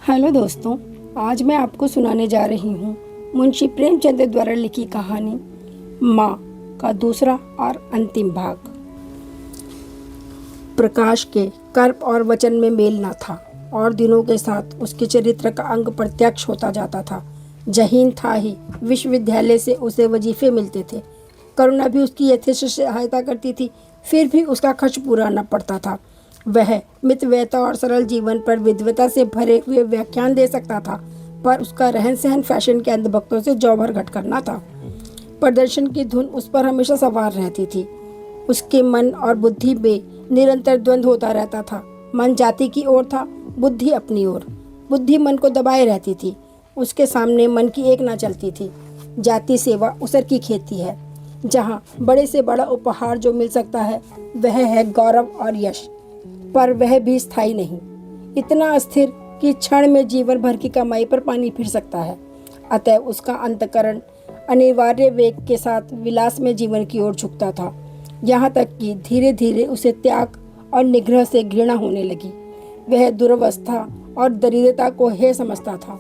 Hello दोस्तों, आज मैं आपको सुनाने जा रही हूँ मुंशी प्रेमचंद द्वारा लिखी कहानी माँ का दूसरा और अंतिम भाग। प्रकाश के कर्म और वचन में मेल न था और दिनों के साथ उसके चरित्र का अंग प्रत्यक्ष होता जाता था। जहीन था ही, विश्वविद्यालय से उसे वजीफे मिलते थे। करुणा भी उसकी यथेष्ट सहायता करती थी, फिर भी उसका खर्च पूरा न पड़ता था। वह मितव्ययता और सरल जीवन पर विद्वता से भरे हुए व्याख्यान दे सकता था, पर उसका रहन सहन फैशन के अंधभक्तों से जौ भर घट करना था। प्रदर्शन की धुन उस पर हमेशा सवार रहती थी। उसके मन और बुद्धि में निरंतर द्वंद्व होता रहता था। मन जाति की ओर था, बुद्धि अपनी ओर। बुद्धि मन को दबाए रहती थी, उसके सामने मन की एक ना चलती थी। जाति सेवा उसर की खेती है, जहाँ बड़े से बड़ा उपहार जो मिल सकता है वह है गौरव और यश, पर वह भी स्थायी नहीं, इतना अस्थिर कि क्षण में जीवन भर की कमाई पर पानी फिर सकता है। अतः उसका अंतकरण अनिवार्य वेग के साथ विलास में जीवन की ओर झुकता था, यहाँ तक कि धीरे धीरे उसे त्याग और निग्रह से घृणा होने लगी। वह दुरवस्था और दरिद्रता को हे समझता था।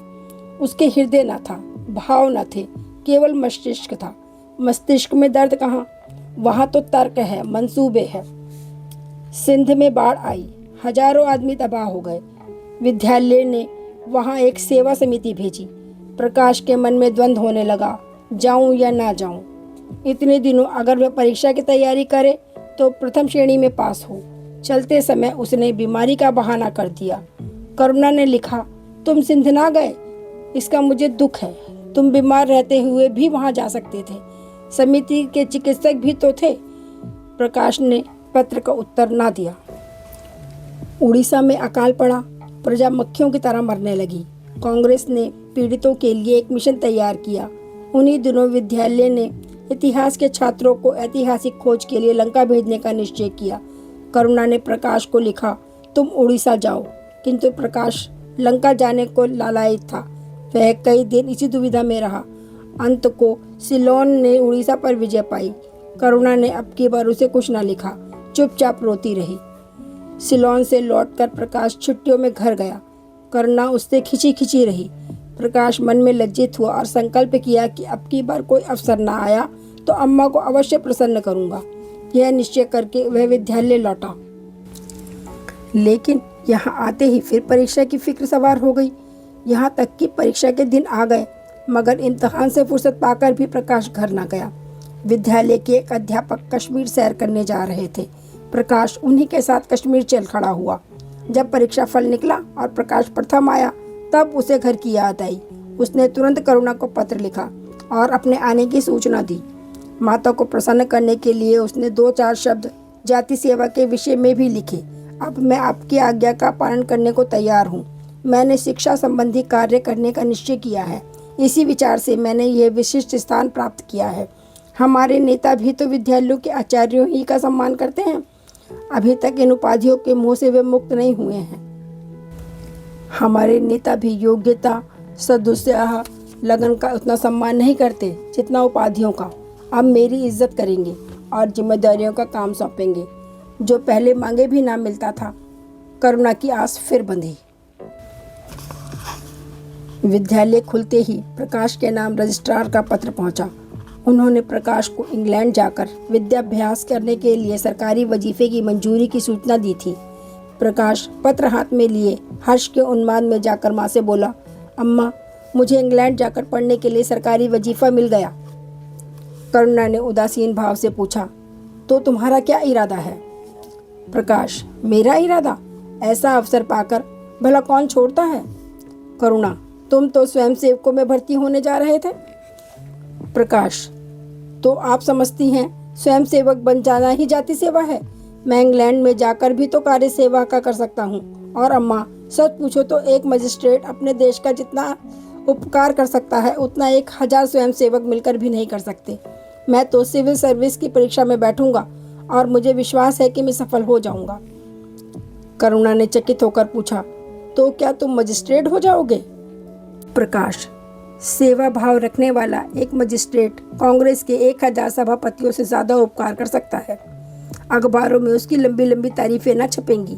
उसके हृदय न था, भाव न थे, केवल मस्तिष्क था। मस्तिष्क में दर्द कहाँ, वहाँ तो तर्क है, मंसूबे है। सिंध में बाढ़ आई, हजारों आदमी तबाह हो गए। विद्यालय ने वहाँ एक सेवा समिति भेजी। प्रकाश के मन में द्वंद्व होने लगा, जाऊं या ना जाऊं। इतने दिनों अगर वह परीक्षा की तैयारी करे तो प्रथम श्रेणी में पास हो। चलते समय उसने बीमारी का बहाना कर दिया। करुणा ने लिखा, तुम सिंध ना गए, इसका मुझे दुख है। तुम बीमार रहते हुए भी वहाँ जा सकते थे, समिति के चिकित्सक भी तो थे। प्रकाश ने पत्र का उत्तर ना दिया। उड़ीसा में अकाल पड़ा, प्रजा मक्खियों की तरह मरने लगी। कांग्रेस ने पीड़ितों के लिए एक मिशन तैयार किया। उन्हीं दिनों विद्यालय ने इतिहास के छात्रों को ऐतिहासिक खोज के लिए लंका भेजने का निश्चय किया। करुणा ने प्रकाश को लिखा, तुम उड़ीसा जाओ, किंतु प्रकाश लंका जाने को लालायित था। वह कई दिन इसी दुविधा में रहा। अंत को सिलोन ने उड़ीसा पर विजय पाई। करुणा ने अब की बार उसे कुछ न लिखा, चुपचाप रोती रही। सिलोन से लौटकर प्रकाश छुट्टियों में घर गया। करुणा उससे खिंची खिंची रही। प्रकाश मन में लज्जित हुआ और संकल्प किया कि अब की बार कोई अवसर न आया तो अम्मा को अवश्य प्रसन्न करूंगा। यह निश्चय करके वह विद्यालय लौटा। लेकिन यहाँ आते ही फिर परीक्षा की फिक्र सवार हो गई। यहाँ तक कि परीक्षा के दिन आ गए, मगर इम्तहान से फुर्सत पाकर भी प्रकाश घर न गया। विद्यालय के एक अध्यापक कश्मीर सैर करने जा रहे थे। प्रकाश उन्हीं के साथ कश्मीर चल खड़ा हुआ। जब परीक्षा फल निकला और प्रकाश प्रथम आया, तब उसे घर की याद आई। उसने तुरंत करुणा को पत्र लिखा और अपने आने की सूचना दी। माता को प्रसन्न करने के लिए उसने 2-4 शब्द जाति सेवा के विषय में भी लिखे। अब मैं आपकी आज्ञा का पालन करने को तैयार हूँ। मैंने शिक्षा संबंधी कार्य करने का निश्चय किया है। इसी विचार से मैंने यह विशिष्ट स्थान प्राप्त किया है। हमारे नेता भी तो विद्यालयों के आचार्यों ही का सम्मान करते हैं। अभी तक इन उपाधियों के मोह से वे मुक्त नहीं हुए हैं। हमारे नेता भी योग्यता, सदुत्साह, लगन का उतना सम्मान नहीं करते जितना उपाधियों का। अब मेरी इज्जत करेंगे और जिम्मेदारियों का काम सौंपेंगे। जो पहले मांगे भी ना मिलता था। करुणा की आस फिर बंधी। विद्यालय खुलते ही प्रकाश के नाम रजिस्ट्रार का पत्र पहुंचा। उन्होंने प्रकाश को इंग्लैंड जाकर विद्याभ्यास करने के लिए सरकारी वजीफे की मंजूरी की सूचना दी थी। प्रकाश पत्र हाथ में लिए हर्ष के उन्माद में जाकर माँ से बोला, अम्मा, मुझे इंग्लैंड जाकर पढ़ने के लिए सरकारी वजीफा मिल गया। करुणा ने उदासीन भाव से पूछा, तो तुम्हारा क्या इरादा है? प्रकाश, मेरा इरादा? ऐसा अवसर पाकर भला कौन छोड़ता है? करुणा, तुम तो स्वयं सेवकों में भर्ती होने जा रहे थे। प्रकाश, तो आप समझती हैं स्वयं सेवक बन जाना ही जाति सेवा है? मैं इंग्लैंड में जाकर भी तो कार्य सेवा का कर सकता हूँ। और अम्मा, सच पूछो तो एक मजिस्ट्रेट अपने देश का जितना उपकार कर सकता है उतना 1000 स्वयं सेवक मिलकर भी नहीं कर सकते। मैं तो सिविल सर्विस की परीक्षा में बैठूंगा और मुझे विश्वास है कि मैं सफल हो जाऊंगा। करुणा ने चकित होकर पूछा, तो क्या तुम मजिस्ट्रेट हो जाओगे? प्रकाश, सेवा भाव रखने वाला एक मजिस्ट्रेट कांग्रेस के 1000 सभापतियों से ज़्यादा उपकार कर सकता है। अखबारों में उसकी लंबी लंबी तारीफें न छपेंगी,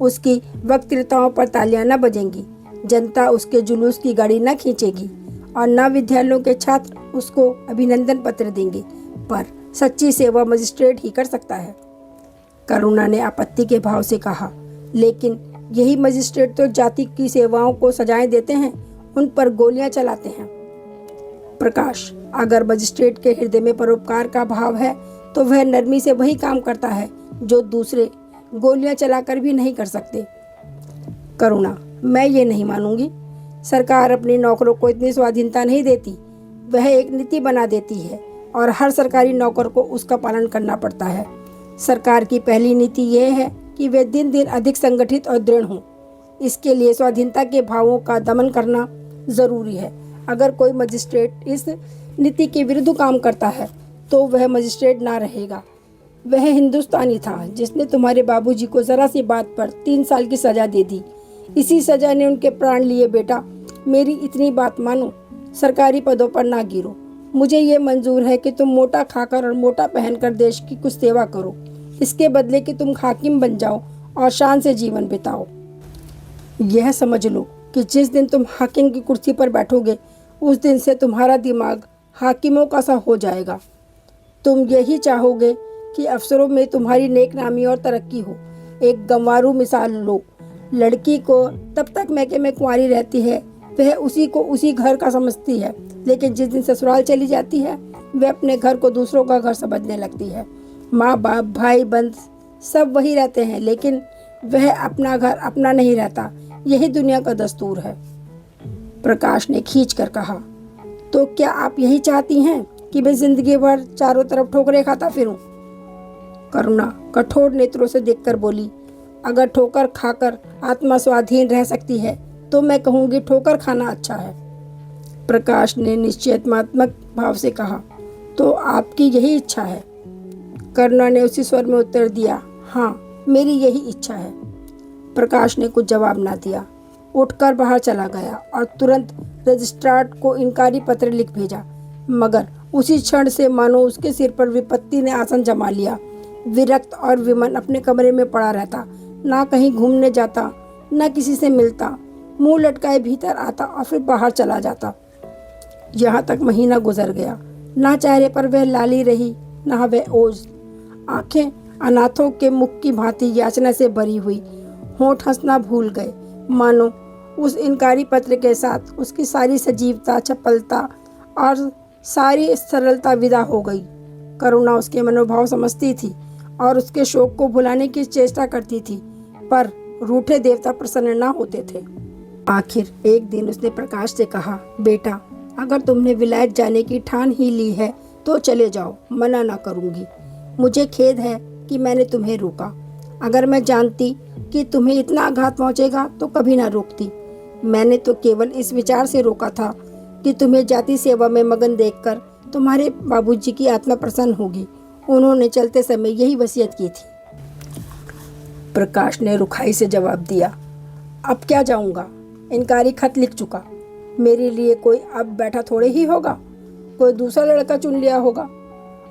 उसकी वक्तृताओं पर तालियां न बजेंगी। जनता उसके जुलूस की गाड़ी न खींचेगी और न विद्यालयों के छात्र उसको अभिनंदन पत्र देंगे, पर सच्ची सेवा मजिस्ट्रेट ही कर सकता है। करुणा ने आपत्ति के भाव से कहा, लेकिन यही मजिस्ट्रेट तो जाति की सेवाओं को सजाएं देते हैं, उन पर गोलियां चलाते हैं। प्रकाश, अगर मजिस्ट्रेट के हृदय में परोपकार का भाव है तो वह नरमी से वही काम करता है जो दूसरे गोलियां चलाकर भी नहीं कर सकते। करुणा, मैं ये नहीं मानूंगी। सरकार अपने नौकरों को इतनी स्वाधीनता नहीं देती, वह एक नीति बना देती है और हर सरकारी नौकर को उसका पालन करना पड़ता है। सरकार की पहली नीति यह है कि वे दिन दिन अधिक संगठित और दृढ़ हों। इसके लिए स्वाधीनता के भावों का दमन करना जरूरी है। अगर कोई मजिस्ट्रेट इस नीति के विरुद्ध काम करता है तो वह मजिस्ट्रेट ना रहेगा। वह हिंदुस्तानी था जिसने तुम्हारे बाबूजी को जरा सी बात पर 3 साल की सजा दे दी। इसी सजा ने उनके प्राण लिए। बेटा, मेरी इतनी बात मानो, सरकारी पदों पर ना गिरो। मुझे ये मंजूर है कि तुम मोटा खाकर और मोटा पहनकर देश की कुछ सेवा करो, इसके बदले कि तुम हाकिम बन जाओ और शान से जीवन बिताओ। यह समझ लो कि जिस दिन तुम हाकिम की कुर्सी पर बैठोगे उस दिन से तुम्हारा दिमाग हाकिमों का सा हो जाएगा। तुम यही चाहोगे कि अफसरों में तुम्हारी नेक नामी और तरक्की हो। एक गंवारू मिसाल लो। लड़की को तब तक मैके में कुंवारी रहती है, वह उसी को उसी घर का समझती है, लेकिन जिस दिन ससुराल चली जाती है वह अपने घर को दूसरों का घर समझने लगती है। माँ बाप, भाई बंद सब वही रहते हैं, लेकिन वह अपना घर अपना नहीं रहता। यही दुनिया का दस्तूर है। प्रकाश ने खींच कर कहा, तो क्या आप यही चाहती हैं कि मैं जिंदगी भर चारों तरफ ठोकरें खाता फिरूं? करुणा कठोर नेत्रों से देखकर बोली, अगर ठोकर खाकर आत्मा स्वाधीन रह सकती है तो मैं कहूँगी ठोकर खाना अच्छा है। प्रकाश ने निश्चयतात्मक भाव से कहा, तो आपकी यही इच्छा है? करुणा ने उसी स्वर में उत्तर दिया, हाँ, मेरी यही इच्छा है। प्रकाश ने कुछ जवाब ना दिया, उठकर बाहर चला गया और तुरंत रजिस्ट्रार को इनकारी पत्र लिख भेजा। मगर उसी क्षण से मानो उसके सिर पर विपत्ति ने आसन जमा लिया। विरक्त और विमन अपने कमरे में पड़ा रहता, ना कहीं घूमने जाता, ना किसी से मिलता, मुंह लटकाए भीतर आता और फिर बाहर चला जाता। यहाँ तक महीना गुजर गया। ना चेहरे पर वह लाली रही, ना वह ओज। आंखें अनाथों के मुख की भांति याचना से भरी हुई, होंठ हंसना भूल गए। मानो उस इनकारी पत्र के साथ उसकी सारी सजीवता, चपलता और सारी सरलता विदा हो गई। करुणा उसके मनोभाव समझती थी और उसके शोक को भुलाने की चेष्टा करती थी, पर रूठे देवता प्रसन्न न होते थे। आखिर एक दिन उसने प्रकाश से कहा, बेटा, अगर तुमने विलायत जाने की ठान ही ली है तो चले जाओ, मना ना करूंगी। मुझे खेद है कि मैंने तुम्हें रोका। अगर मैं जानती कि तुम्हें इतना आघात पहुंचेगा तो कभी ना रोकती। मैंने तो केवल इस विचार से रोका था कि तुम्हें जाति सेवा में मगन देखकर तुम्हारे बाबूजी की आत्मा प्रसन्न होगी। उन्होंने चलते समय यही वसीयत की थी। प्रकाश ने रुखाई से जवाब दिया, अब क्या जाऊंगा? इनकारी खत लिख चुका। मेरे लिए कोई अब बैठा थोड़े ही होगा, कोई दूसरा लड़का चुन लिया होगा।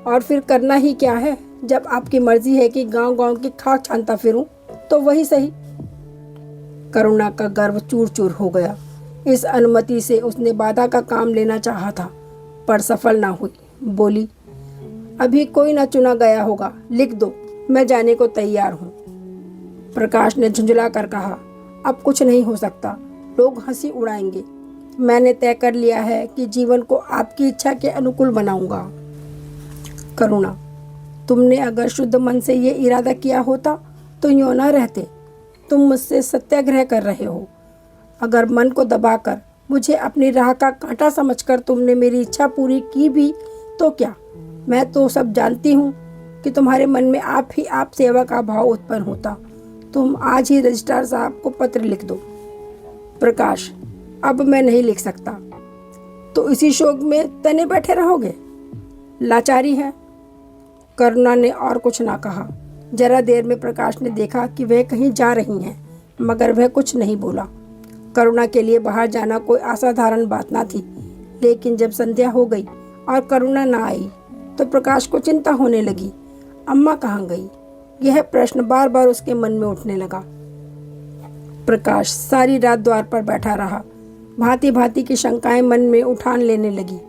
और फिर करना ही क्या है? जब आपकी मर्जी है कि गांव गांव की खाक छानता फिरूं तो वही सही। करुणा का गर्व चूर चूर हो गया। इस अनुमति से उसने बाधा का काम लेना चाहा था, पर सफल ना हुई। बोली, अभी कोई ना चुना गया होगा, लिख दो, मैं जाने को तैयार हूँ। प्रकाश ने झुंझला कर कहा, अब कुछ नहीं हो सकता, लोग हंसी उड़ाएंगे। मैंने तय कर लिया है कि जीवन को आपकी इच्छा के अनुकूल बनाऊंगा। करुणा, तुमने अगर शुद्ध मन से ये इरादा किया होता तो यूं ना रहते। तुम मुझसे सत्याग्रह कर रहे हो। अगर मन को दबाकर मुझे अपनी राह का कांटा समझकर तुमने मेरी इच्छा पूरी की भी तो क्या? मैं तो सब जानती हूँ कि तुम्हारे मन में आप ही आप सेवा का भाव उत्पन्न होता। तुम आज ही रजिस्ट्रार साहब को पत्र लिख दो। प्रकाश, अब मैं नहीं लिख सकता। तो इसी शोक में तने बैठे रहोगे? लाचारी है। करुणा ने और कुछ ना कहा। जरा देर में प्रकाश ने देखा कि वह कहीं जा रही हैं, मगर वह कुछ नहीं बोला। करुणा के लिए बाहर जाना कोई असाधारण बात ना थी, लेकिन जब संध्या हो गई और करुणा ना आई तो प्रकाश को चिंता होने लगी। अम्मा कहाँ गई? यह प्रश्न बार बार उसके मन में उठने लगा। प्रकाश सारी रात द्वार पर बैठा रहा। भांति भांति की शंकाएं मन में उठान लेने लगी।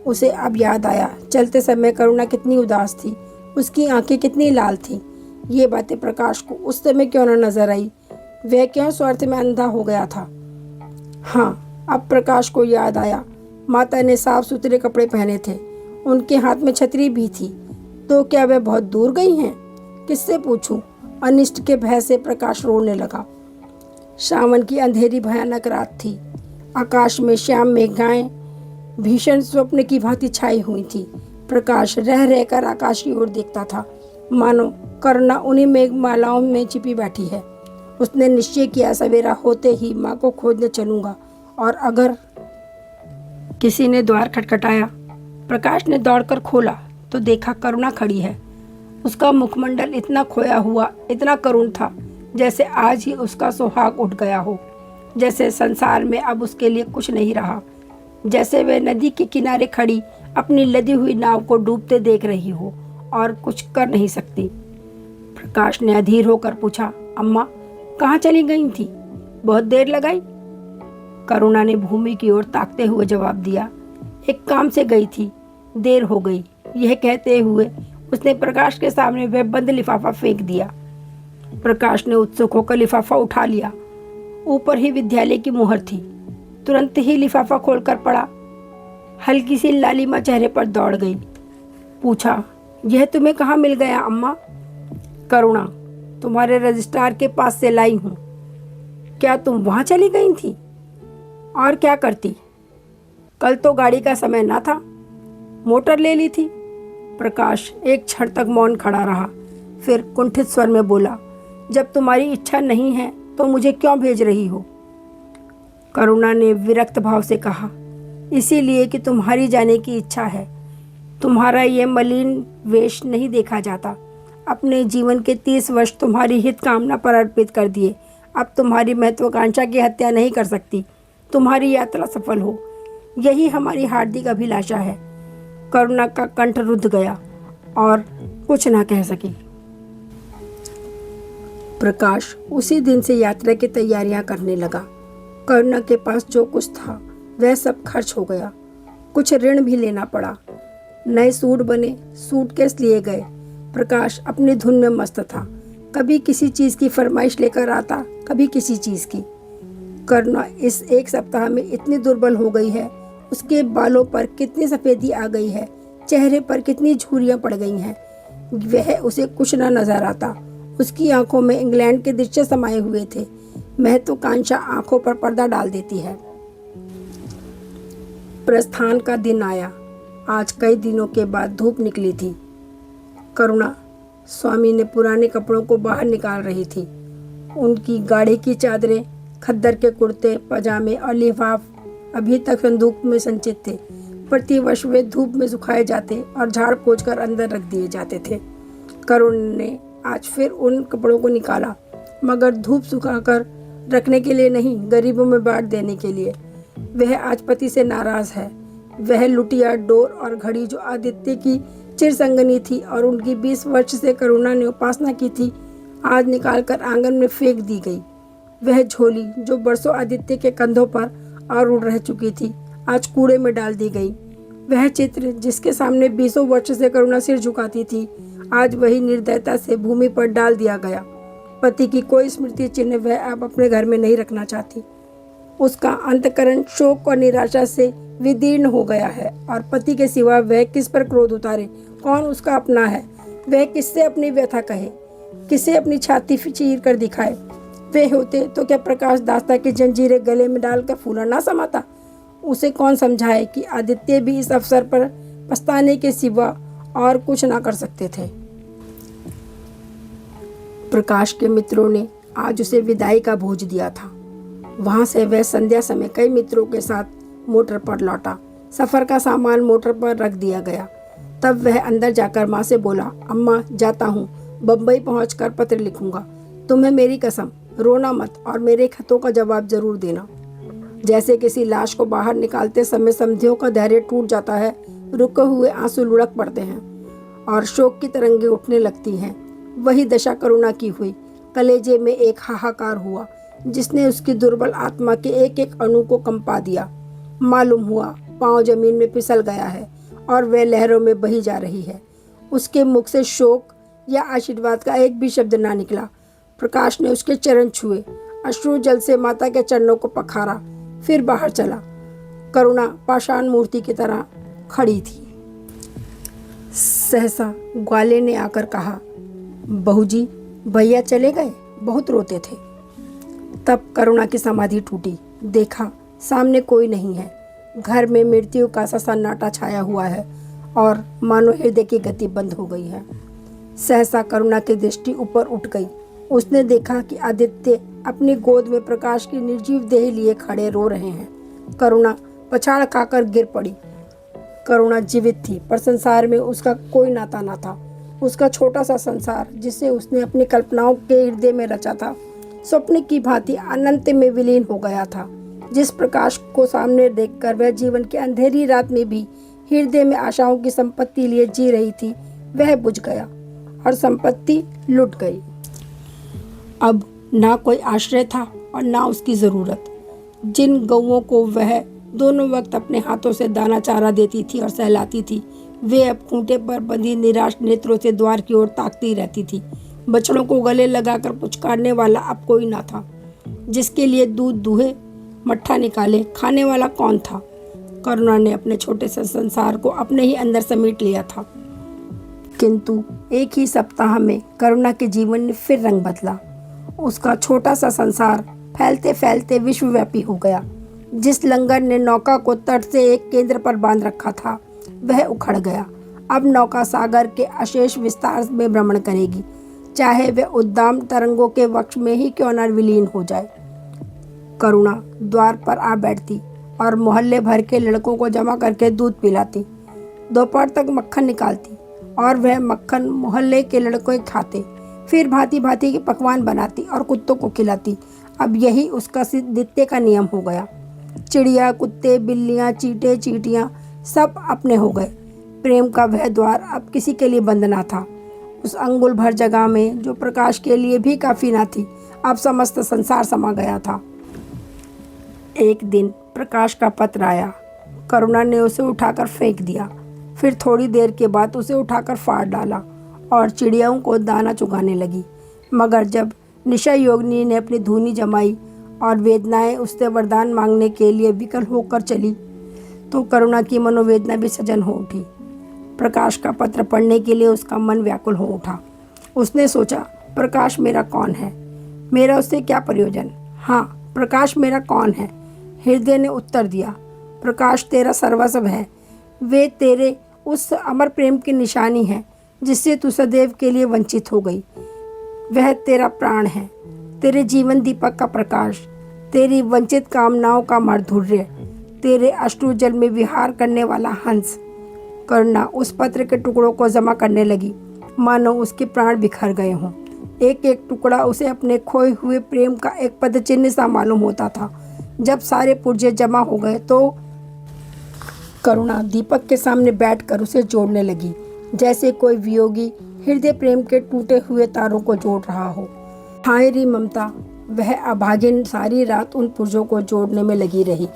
उसे अब याद आया, चलते समय करुणा कितनी उदास थी, उसकी आंखें कितनी लाल थीं। ये बातें प्रकाश को उस समय क्यों न नजर आई? वह क्यों स्वार्थ में अंधा हो गया था? हाँ, अब प्रकाश को याद आया, माता ने साफ सुथरे कपड़े पहने थे, उनके हाथ में छतरी भी थी। तो क्या वह बहुत दूर गई हैं? किससे पूछूं? अनिष्ट के भय से प्रकाश रोने लगा। सावन की अंधेरी भयानक रात थी। आकाश में श्याम मेघाएं भीषण स्वप्न की भांति छाई हुई थी। प्रकाश रह रहकर आकाश की ओर देखता था, मानो करुणा उन्हीं मेघमालाओं में छिपी बैठी है। उसने निश्चय किया, सवेरा होते ही माँ को खोजने चलूंगा। और अगर किसी ने द्वार खटखटाया, प्रकाश ने दौड़कर खोला तो देखा करुणा खड़ी है। उसका मुखमंडल इतना खोया हुआ, इतना करुण था, जैसे आज ही उसका सुहाग उठ गया हो, जैसे संसार में अब उसके लिए कुछ नहीं रहा, जैसे वह नदी के किनारे खड़ी अपनी लदी हुई नाव को डूबते देख रही हो और कुछ कर नहीं सकती। प्रकाश ने अधीर होकर पूछा, अम्मा कहाँ चली गई थी? बहुत देर लगाई? करुणा ने भूमि की ओर ताकते हुए जवाब दिया, एक काम से गई थी, देर हो गई। यह कहते हुए उसने प्रकाश के सामने वह बंद लिफाफा फेंक दिया। प्रकाश ने उत्सुक होकर लिफाफा उठा लिया। ऊपर ही विद्यालय की मुहर थी। तुरंत ही लिफाफा खोलकर पड़ा। हल्की सी लालिमा चेहरे पर दौड़ गई। पूछा, यह तुम्हें कहाँ मिल गया अम्मा? करुणा, तुम्हारे रजिस्ट्रार के पास से लाई हूँ। क्या तुम वहाँ चली गई थी? और क्या करती? कल तो गाड़ी का समय ना था, मोटर ले ली थी। प्रकाश एक क्षण तक मौन खड़ा रहा, फिर कुंठित स्वर में बोला, जब तुम्हारी इच्छा नहीं है तो मुझे क्यों भेज रही हो? करुणा ने विरक्त भाव से कहा, इसीलिए कि तुम्हारी जाने की इच्छा है। तुम्हारा ये मलिन वेश नहीं देखा जाता। अपने जीवन के 30 वर्ष तुम्हारी हित कामना पर अर्पित कर दिए। अब तुम्हारी महत्वाकांक्षा की हत्या नहीं कर सकती। तुम्हारी यात्रा सफल हो, यही हमारी हार्दिक अभिलाषा है। करुणा का कंठ रुद्ध गया और कुछ न कह सकी। प्रकाश उसी दिन से यात्रा की तैयारियां करने लगा। करुणा के पास जो कुछ था वह सब खर्च हो गया। कुछ ऋण भी लेना पड़ा। नए सूट बने, सूटकेस लिए गए। प्रकाश अपनी धुन में मस्त था। कभी किसी चीज़ की फरमाइश लेकर आता, कभी किसी चीज़ की। करुणा इस एक सप्ताह में इतनी दुर्बल हो गई है। उसके बालों पर कितनी सफ़ेदी आ गई है, चेहरे पर कितनी झुर्रियाँ पड़ गई हैं। वह उसे कुछ न नजर आता। उसकी आंखों में इंग्लैंड के दृश्य समाये हुए थे। महत्वाकांक्षा आंखों पर पर्दा डाल देती है। प्रस्थान का दिन आया। आज कई दिनों के बाद धूप निकली थी। करुणा स्वामी ने पुराने कपड़ों को बाहर निकाल रही थी। उनकी गाढ़ी की चादरें, खद्दर के कुर्ते, पजामे और लिफाफ अभी तक संदूक में संचित थे। प्रतिवर्ष वे धूप में सुखाए जाते और झाड़ पोंछ कर अंदर रख दिए जाते थे। करुणा ने आज फिर उन कपड़ों को निकाला, मगर धूप सुखाकर रखने के लिए नहीं, गरीबों में बांट देने के लिए। वह आज पति से नाराज है। वह लुटिया, डोर और घड़ी जो आदित्य की चिरसंगनी थी और उनकी 20 वर्ष से करुणा ने उपासना की थी, आज निकालकर आंगन में फेंक दी गई। वह झोली जो बरसों आदित्य के कंधों पर आरूढ़ रह चुकी थी, आज कूड़े में डाल दी गई। वह चित्र जिसके सामने 20 वर्ष से करुणा सिर झुकाती थी, आज वही निर्दयता से भूमि पर डाल दिया गया। पति की कोई स्मृति चिन्ह वह अब अपने घर में नहीं रखना चाहती। उसका अंतःकरण शोक और निराशा से विदीर्ण हो गया है और पति के सिवा वह किस पर क्रोध उतारे? कौन उसका अपना है? वह किससे अपनी व्यथा कहे, किसे अपनी छाती चीर कर दिखाए? वे होते तो क्या प्रकाश दास्ता की जंजीरें गले में डालकर फूला ना समाता? उसे कौन समझाए कि आदित्य भी इस अवसर पर पछताने के सिवा और कुछ ना कर सकते थे। प्रकाश के मित्रों ने आज उसे विदाई का भोज दिया था। वहां से वह संध्या समय कई मित्रों के साथ मोटर पर लौटा। सफर का सामान मोटर पर रख दिया गया। तब वह अंदर जाकर माँ से बोला, अम्मा जाता हूँ, बम्बई पहुंचकर पत्र लिखूंगा। तुम्हें मेरी कसम, रोना मत और मेरे खतों का जवाब जरूर देना। जैसे किसी लाश को बाहर निकालते समय समधियों का धैर्य टूट जाता है, रुके हुए आंसू लुढ़क पड़ते हैं और शोक की तरंगें उठने लगती हैं, वही दशा करुणा की हुई। कलेजे में एक हाहाकार हुआ। जिसने उसकी दुर्बल आत्मा के एक एक अणु को कंपा दिया। मालूम हुआ पांव जमीन में फिसल गया है और वह लहरों में बही जा रही है। उसके मुख से शोक या आशीर्वाद का एक भी शब्द ना निकला। प्रकाश ने उसके चरण छुए, अश्रु जल से माता के चरणों को पखारा, फिर बाहर चला। करुणा पाषाण मूर्ति की तरह खड़ी थी। सहसा ग्वाले ने आकर कहा, बहू जी, भैया चले गए, बहुत रोते थे। तब करुणा की समाधि टूटी। देखा सामने कोई नहीं है। घर में मृत्यु का सा सन्नाटा छाया हुआ है और मानो हृदय की गति बंद हो गई है। सहसा करुणा की दृष्टि ऊपर उठ गई। उसने देखा कि आदित्य अपनी गोद में प्रकाश की निर्जीव देह लिए खड़े रो रहे हैं। करुणा पछाड़ खाकर गिर पड़ी। करुणा जीवित थी, पर संसार में उसका कोई नाता ना था। उसका छोटा सा संसार, जिसे उसने अपनी कल्पनाओं के हृदय में रचा था, स्वप्न की भांति अनंत में विलीन हो गया था। जिस प्रकाश को सामने देखकर वह जीवन की अंधेरी रात में भी हृदय में आशाओं की संपत्ति लिए जी रही थी, वह बुझ गया और संपत्ति लुट गई। अब ना कोई आश्रय था और ना उसकी जरूरत। जिन गौओं को वह दोनों वक्त अपने हाथों से दाना चारा देती थी और सहलाती थी, वे अब खूंटे पर बंधी निराश नेत्रों से द्वार की ओर ताकती रहती थी। बछड़ों को गले लगाकर पुचकारने वाला अब कोई ना था। जिसके लिए दूध दूहे, मट्ठा निकाले, खाने वाला कौन था? करुणा ने अपने छोटे से संसार को अपने ही अंदर समेट लिया था। किंतु एक ही सप्ताह में करुणा के जीवन ने फिर रंग बदला। उसका छोटा सा संसार फैलते फैलते विश्वव्यापी हो गया। जिस लंगर ने नौका को तट से एक केंद्र पर बांध रखा था, वह उखड़ गया। अब नौका सागर के अशेष विस्तार में भ्रमण करेगी, चाहे वह उद्दाम तरंगों के वक्ष में ही क्यों न विलीन हो जाए। करुणा द्वार पर आ बैठती और मोहल्ले भर के लड़कों को जमा करके दूध पिलाती। दोपहर तक मक्खन निकालती और वह मक्खन मोहल्ले के लड़कों खाते। फिर भांति भांति के पकवान बनाती और कुत्तों को खिलाती। अब यही उसका नित्य का नियम हो गया। चिड़िया, कुत्ते, बिल्लियाँ, चींटे, चींटियाँ सब अपने हो गए। प्रेम का वह द्वार अब किसी के लिए बंद ना था। उस अंगुल भर जगह में जो प्रकाश के लिए भी काफी ना थी, अब समस्त संसार समा गया था। एक दिन प्रकाश का पत्र आया। करुणा ने उसे उठाकर फेंक दिया। फिर थोड़ी देर के बाद उसे उठाकर फाड़ डाला और चिड़ियाओं को दाना चुगाने लगी। मगर जब निशा योगिनी ने अपनी धूनी जमाई और वेदनाएं उससे वरदान मांगने के लिए विकल होकर चली, तो करुणा की मनोवेदना भी सजन हो उठी। प्रकाश का पत्र पढ़ने के लिए उसका मन व्याकुल हो उठा। उसने सोचा, प्रकाश मेरा कौन है? मेरा उससे क्या प्रयोजन? हाँ, प्रकाश मेरा कौन है? हृदय ने उत्तर दिया, प्रकाश तेरा सर्वस्व है। वे तेरे उस अमर प्रेम की निशानी है जिससे तू सदैव के लिए वंचित हो गई। वह तेरा प्राण है, तेरे जीवन दीपक का प्रकाश, तेरी वंचित कामनाओं का माधुर्य, तेरे अश्रु जल में विहार करने वाला हंस। करुणा उस पत्र के टुकड़ों को जमा करने लगी, मानो उसके प्राण बिखर गए हों। एक एक टुकड़ा उसे अपने खोए हुए प्रेम का एक पद चिन्ह सा मालूम होता था। जब सारे पुर्जे जमा हो गए तो करुणा दीपक के सामने बैठकर उसे जोड़ने लगी, जैसे कोई वियोगी हृदय प्रेम के टूटे हुए तारों को जोड़ रहा हो। हाय री ममता, वह अभागिन सारी रात उन पुर्जों को जोड़ने में लगी रही।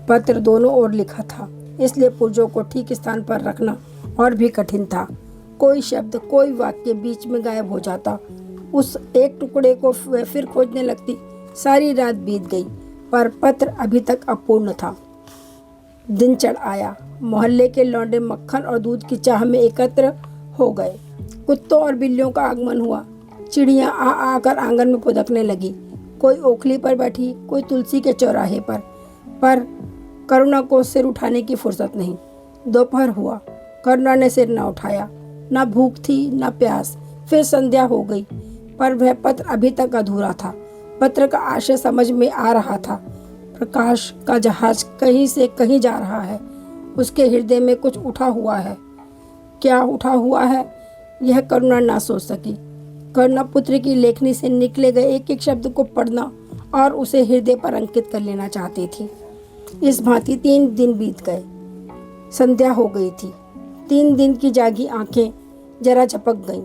पत्र दोनों ओर लिखा था, इसलिए पुर्जों को ठीक स्थान पर रखना और भी कठिन था। कोई शब्द, कोई वाक्य बीच में गायब हो जाता। उस एक टुकड़े को वह फिर खोजने लगती। सारी रात बीत गई, पर पत्र अभी तक अपूर्ण था। दिन चढ़ आया। मोहल्ले के लौंडे मक्खन और दूध की चाह में एकत्र हो गए। कुत्तों और बिल्लियों का आगमन हुआ। चिड़ियाँ आ आकर आंगन में फुदकने लगी। कोई ओखली पर बैठी, कोई तुलसी के चौराहे पर करुणा को सिर उठाने की फुर्सत नहीं। दोपहर हुआ, करुणा ने सिर न उठाया। ना भूख थी, ना प्यास। फिर संध्या हो गई, पर वह पत्र अभी तक अधूरा था। पत्र का आशय समझ में आ रहा था। प्रकाश का जहाज कहीं से कहीं जा रहा है। उसके हृदय में कुछ उठा हुआ है। क्या उठा हुआ है, यह करुणा ना सोच सकी। करुणा पुत्र की लेखनी से निकले गए एक एक शब्द को पढ़ना और उसे हृदय पर अंकित कर लेना चाहती थी। इस भांति 3 दिन बीत गए। संध्या हो गई थी। 3 दिन की जागी आंखें जरा झपक गईं।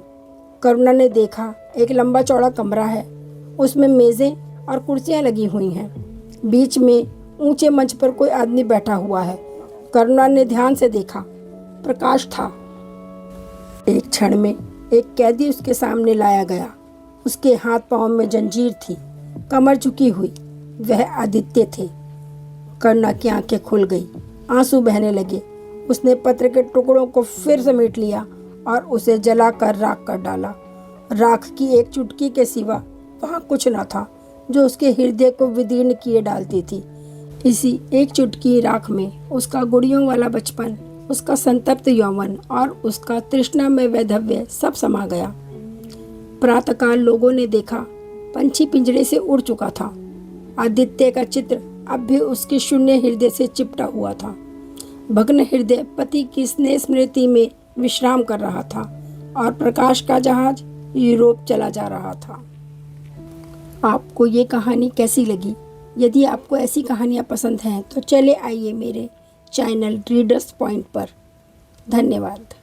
करुणा ने देखा, एक लंबा चौड़ा कमरा है। उसमें मेज़ें और कुर्सियां लगी हुई हैं। बीच में ऊंचे मंच पर कोई आदमी बैठा हुआ है। करुणा ने ध्यान से देखा। प्रकाश था। एक क्षण में एक कैदी उसके सामने लाया गया। उसके हाथ पांव में जंजीर थी, कमर झुकी हुई। वह आदित्य थे। करुणा की आंखें खुल गई, आंसू बहने लगे। उसने पत्र के टुकड़ों को फिर समेट लिया और उसे जलाकर राख कर डाला। राख की एक चुटकी के सिवा वहाँ कुछ न था जो उसके हृदय को विदीर्ण किए डालती थी। इसी एक चुटकी राख में उसका गुड़ियों वाला बचपन, उसका संतप्त यौवन और उसका तृष्णा में वैधव्य सब समा गया। प्रातःकाल लोगों ने देखा, पंछी पिंजरे से उड़ चुका था। आदित्य का चित्र अब भी उसके शून्य हृदय से चिपटा हुआ था। भग्न हृदय पति की स्नेह स्मृति में विश्राम कर रहा था और प्रकाश का जहाज यूरोप चला जा रहा था। आपको ये कहानी कैसी लगी? यदि आपको ऐसी कहानियाँ पसंद हैं तो चले आइए मेरे चैनल रीडर्स पॉइंट पर। धन्यवाद।